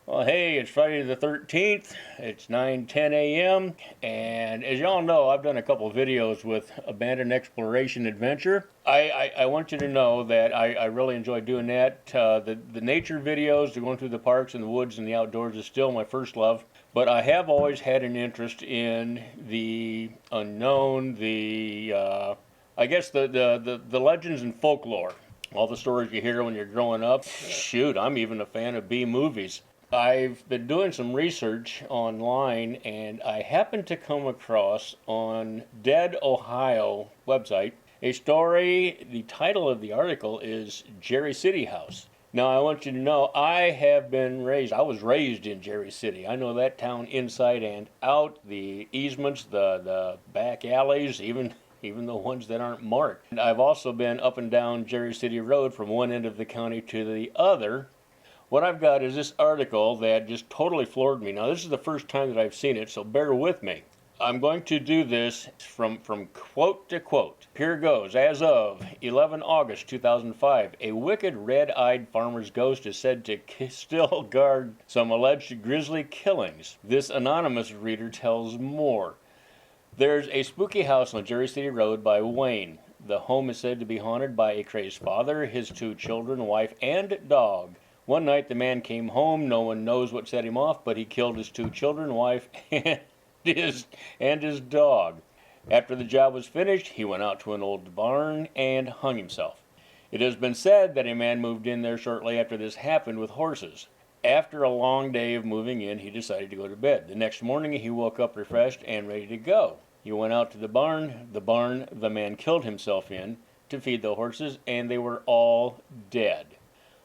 Well, hey, it's Friday the 13th. It's 9:10 a.m. And as y'all know, I've done a couple of videos with Abandoned Exploration Adventure. I want you to know that I really enjoy doing that. The nature videos, the going through the parks and the woods and the outdoors is still my first love. But I have always had an interest in the unknown, I guess the legends and folklore. All the stories you hear when you're growing up. Shoot, I'm even a fan of B movies. I've been doing some research online and I happened to come across on Dead Ohio website a story. The title of the article is Jerry City House. Now, I want you to know I was raised in Jerry City. I know that town inside and out, the easements, the back alleys, even the ones that aren't marked. And I've also been up and down Jerry City Road from one end of the county to the other. What I've got is this article that just totally floored me. Now, this is the first time that I've seen it, so bear with me. I'm going to do this from quote to quote. Here goes. As of 11 August 2005, a wicked red-eyed farmer's ghost is said to still guard some alleged grisly killings. This anonymous reader tells more. There's a spooky house on Jerry City Road by Wayne. The home is said to be haunted by a crazed father, his two children, wife, and dog. One night the man came home. No one knows what set him off, but he killed his two children, wife, and his dog. After the job was finished, he went out to an old barn and hung himself. It has been said that a man moved in there shortly after this happened with horses. After a long day of moving in, he decided to go to bed. The next morning, he woke up refreshed and ready to go. He went out to the barn the man killed himself in, to feed the horses, and they were all dead.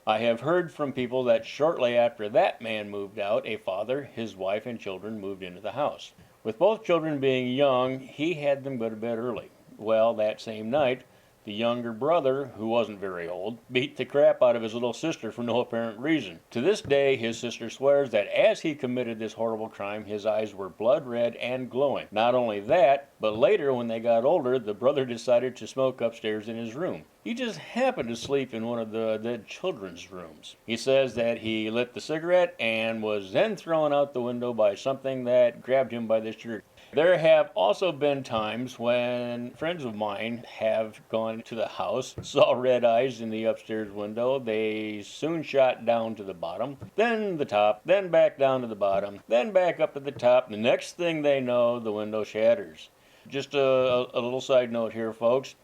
I have heard from people that shortly after that man moved out, a father, his wife, and children moved into the house. With both children being young, he had them go to bed early. Well, that same night, the younger brother, who wasn't very old, beat the crap out of his little sister for no apparent reason. To this day, his sister swears that as he committed this horrible crime, his eyes were blood red and glowing. Not only that, but later when they got older, the brother decided to smoke upstairs in his room. He just happened to sleep in one of the children's rooms. He says that he lit the cigarette and was then thrown out the window by something that grabbed him by the shirt. There have also been times when friends of mine have gone to the house, saw red eyes in the upstairs window. They soon shot down to the bottom, then the top, then back down to the bottom, then back up to the top. The next thing they know, the window shatters. Just a little side note here, folks.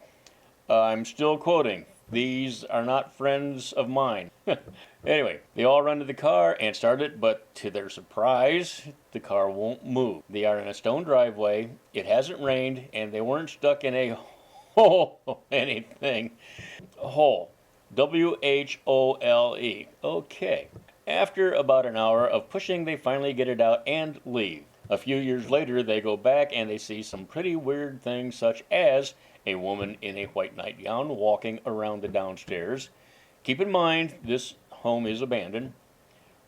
I'm still quoting. These are not friends of mine. Anyway, they all run to the car and start it, but to their surprise, the car won't move. They are in a stone driveway, it hasn't rained, and they weren't stuck in a hole, anything. Hole. WHOLE. Okay. After about an hour of pushing, they finally get it out and leave. A few years later, they go back and they see some pretty weird things, such as a woman in a white nightgown walking around the downstairs. Keep in mind, this home is abandoned.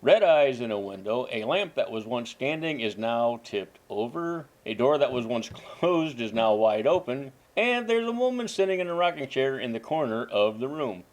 Red eyes in a window. A lamp that was once standing is now tipped over. A door that was once closed is now wide open. And there's a woman sitting in a rocking chair in the corner of the room.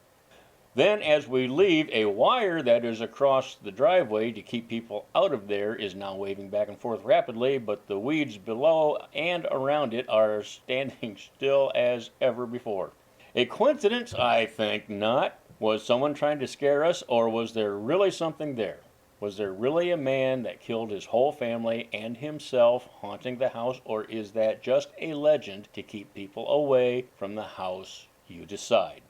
Then, as we leave, a wire that is across the driveway to keep people out of there is now waving back and forth rapidly, but the weeds below and around it are standing still as ever before. A coincidence? I think not. Was someone trying to scare us, or was there really something there? Was there really a man that killed his whole family and himself haunting the house, or is that just a legend to keep people away from the house? You decide.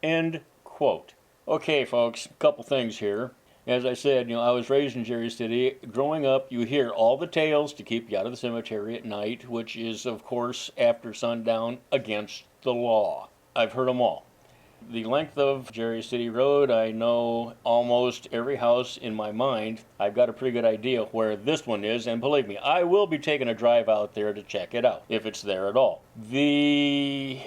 End quote. Okay, folks, a couple things here. As I said, I was raised in Jerry City. Growing up, you hear all the tales to keep you out of the cemetery at night, which is, of course, after sundown, against the law. I've heard them all. The length of Jerry City Road, I know almost every house in my mind. I've got a pretty good idea where this one is, and believe me, I will be taking a drive out there to check it out, if it's there at all. There's,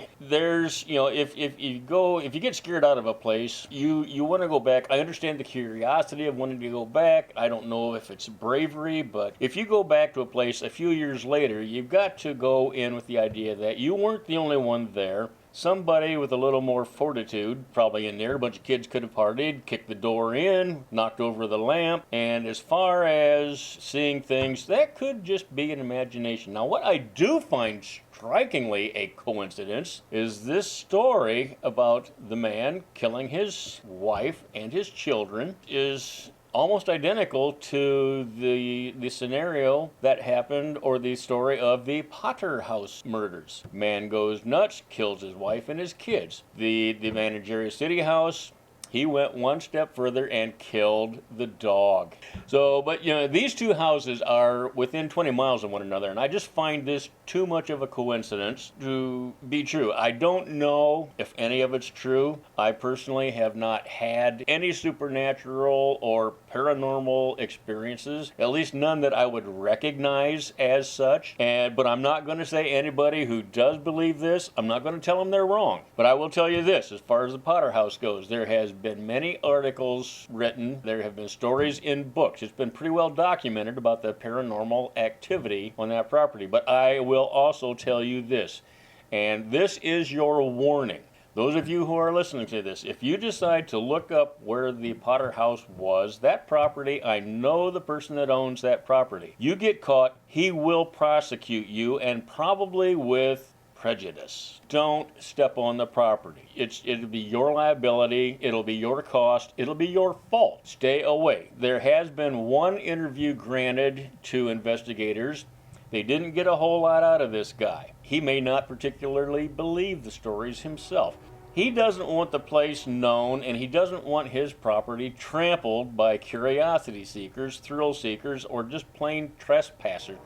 if you get scared out of a place, you want to go back. I understand the curiosity of wanting to go back. I don't know if it's bravery, but if you go back to a place a few years later, you've got to go in with the idea that you weren't the only one there. somebody with a little more fortitude probably in there. A bunch of kids could have partied, kicked the door in, knocked over the lamp, and as far as seeing things, that could just be an imagination. Now, what I do find strikingly a coincidence is this story about the man killing his wife and his children is almost identical to the scenario that happened, or the story of the Potter House murders. Man goes nuts, kills his wife and his kids. The man in Jerry City House, he went one step further and killed the dog. So, but these two houses are within 20 miles of one another, and I just find this too much of a coincidence to be true. I don't know if any of it's true. I personally have not had any supernatural or paranormal experiences, at least none that I would recognize as such. But I'm not going to say anybody who does believe this, I'm not going to tell them they're wrong. But I will tell you this, as far as the Potter House goes, there has been many articles written, there have been stories in books. It's been pretty well documented about the paranormal activity on that property. But I will also tell you this, and this is your warning. Those of you who are listening to this, if you decide to look up where the Potter House was, that property, I know the person that owns that property. You get caught, he will prosecute you, and probably with prejudice. Don't step on the property. It'll be your liability, it'll be your cost, it'll be your fault. Stay away. There has been one interview granted to investigators. They didn't get a whole lot out of this guy. He may not particularly believe the stories himself. He doesn't want the place known, and he doesn't want his property trampled by curiosity seekers, thrill seekers, or just plain trespassers.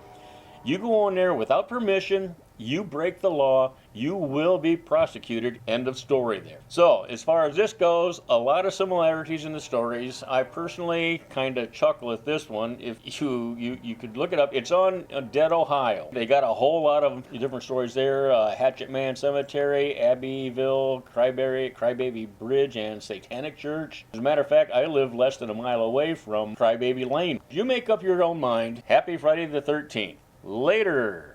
You go on there without permission, you break the law, you will be prosecuted. End of story there. So, as far as this goes, a lot of similarities in the stories. I personally kind of chuckle at this one. If you could look it up, it's on Dead Ohio. They got a whole lot of different stories there. Hatchet Man Cemetery, Abbeville, Crybaby Bridge, and Satanic Church. As a matter of fact, I live less than a mile away from Crybaby Lane. You make up your own mind. Happy Friday the 13th. Later.